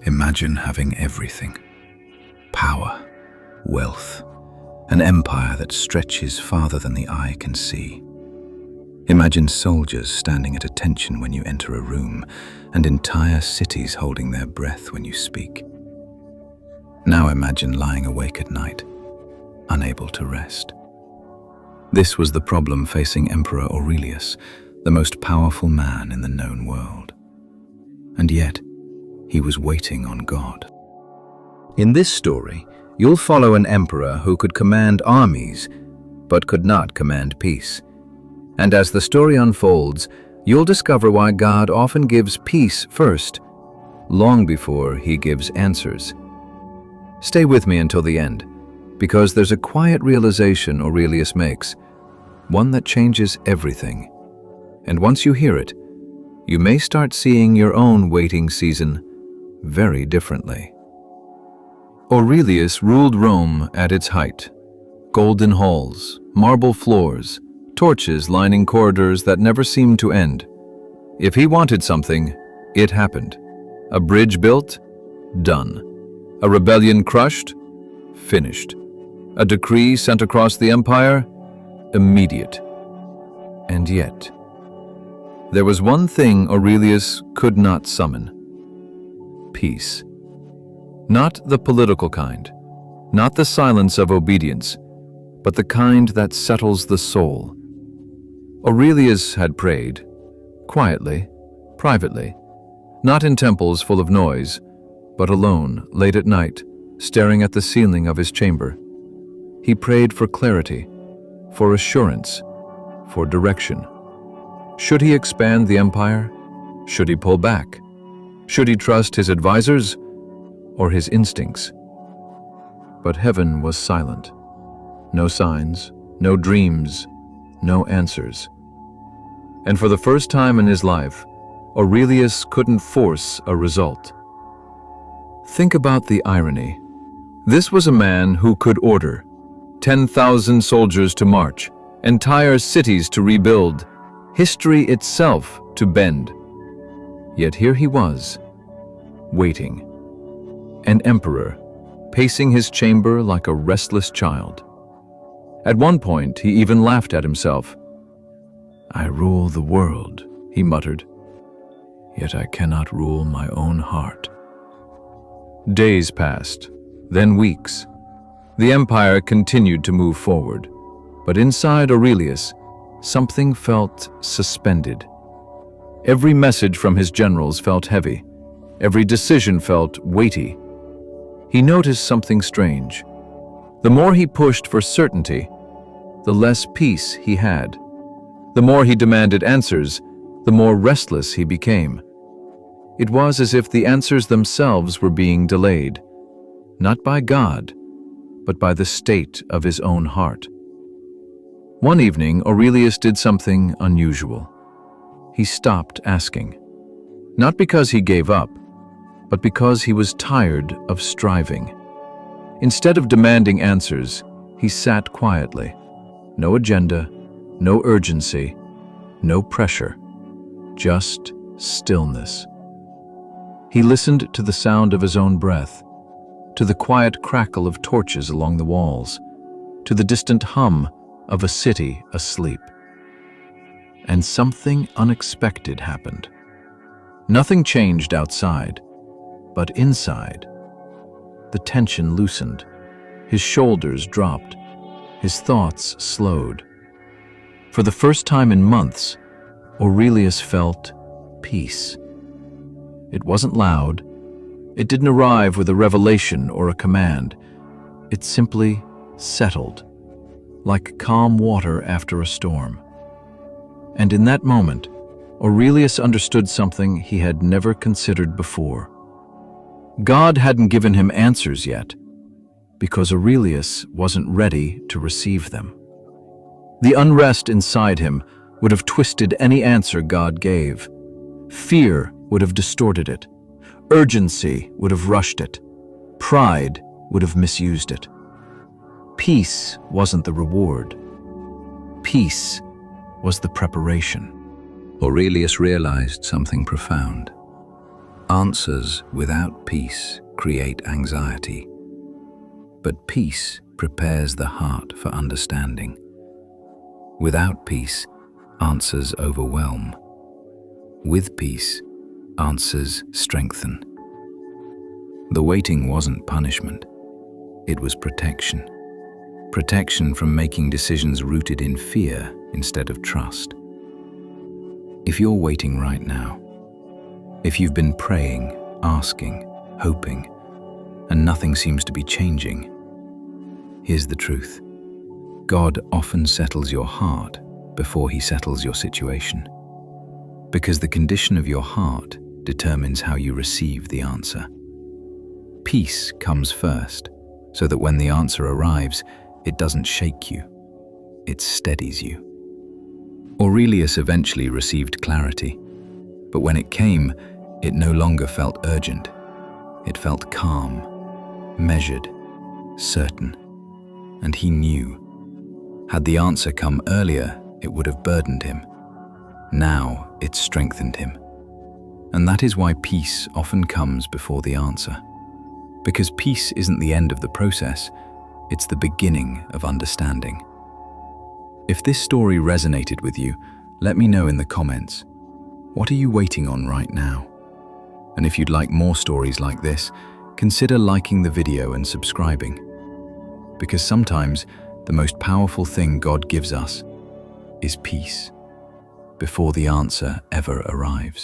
Imagine having everything: power, wealth, an empire that stretches farther than the eye can see. Imagine soldiers standing at attention when you enter a room, and entire cities holding their breath when you speak. Now imagine lying awake at night, unable to rest. This was the problem facing Emperor Aurelius, the most powerful man in the known world. And yet, he was waiting on God. In this story, you'll follow an emperor who could command armies, but could not command peace. And as the story unfolds, you'll discover why God often gives peace first, long before he gives answers. Stay with me until the end, because there's a quiet realization Aurelius makes, one that changes everything. And once you hear it, you may start seeing your own waiting season very differently. Aurelius ruled Rome at its height. Golden halls, marble floors, torches lining corridors that never seemed to end. If he wanted something, it happened. A bridge built? Done. A rebellion crushed? Finished. A decree sent across the empire? Immediate. And yet, there was one thing Aurelius could not summon: peace. Not the political kind, not the silence of obedience, but the kind that settles the soul. Aurelius had prayed, quietly, privately, not in temples full of noise, but alone, late at night, staring at the ceiling of his chamber. He prayed for clarity, for assurance, for direction. Should he expand the empire? Should he pull back? Should he trust his advisors or his instincts? But heaven was silent. No signs, no dreams, no answers. And for the first time in his life, Aurelius couldn't force a result. Think about the irony. This was a man who could order 10,000 soldiers to march, entire cities to rebuild, history itself to bend. Yet here he was, waiting, an emperor, pacing his chamber like a restless child. At one point, he even laughed at himself. "I rule the world," he muttered, "yet I cannot rule my own heart." Days passed, then weeks. The empire continued to move forward, but inside Aurelius, something felt suspended. Every message from his generals felt heavy. Every decision felt weighty. He noticed something strange. The more he pushed for certainty, the less peace he had. The more he demanded answers, the more restless he became. It was as if the answers themselves were being delayed, not by God, but by the state of his own heart. One evening, Aurelius did something unusual. He stopped asking, not because he gave up, but because he was tired of striving. Instead of demanding answers, he sat quietly. No agenda, no urgency, no pressure, just stillness. He listened to the sound of his own breath, to the quiet crackle of torches along the walls, to the distant hum of a city asleep. And something unexpected happened. Nothing changed outside, but inside. The tension loosened, his shoulders dropped, his thoughts slowed. For the first time in months, Aurelius felt peace. It wasn't loud. It didn't arrive with a revelation or a command. It simply settled, like calm water after a storm. And in that moment, Aurelius understood something he had never considered before. God hadn't given him answers yet, because Aurelius wasn't ready to receive them. The unrest inside him would have twisted any answer God gave. Fear would have distorted it. Urgency would have rushed it. Pride would have misused it. Peace wasn't the reward. Peace was the preparation. Aurelius realized something profound. Answers without peace create anxiety, but peace prepares the heart for understanding. Without peace, answers overwhelm. With peace, answers strengthen. The waiting wasn't punishment, it was protection. Protection from making decisions rooted in fear instead of trust. If you're waiting right now, if you've been praying, asking, hoping, and nothing seems to be changing, here's the truth. God often settles your heart before He settles your situation, because the condition of your heart determines how you receive the answer. Peace comes first, so that when the answer arrives, it doesn't shake you, it steadies you. Aurelius eventually received clarity, but when it came, it no longer felt urgent. It felt calm, measured, certain, and he knew. Had the answer come earlier, it would have burdened him. Now it strengthened him. And that is why peace often comes before the answer. Because peace isn't the end of the process, it's the beginning of understanding. If this story resonated with you, let me know in the comments. What are you waiting on right now? And if you'd like more stories like this, consider liking the video and subscribing. Because sometimes the most powerful thing God gives us is peace before the answer ever arrives.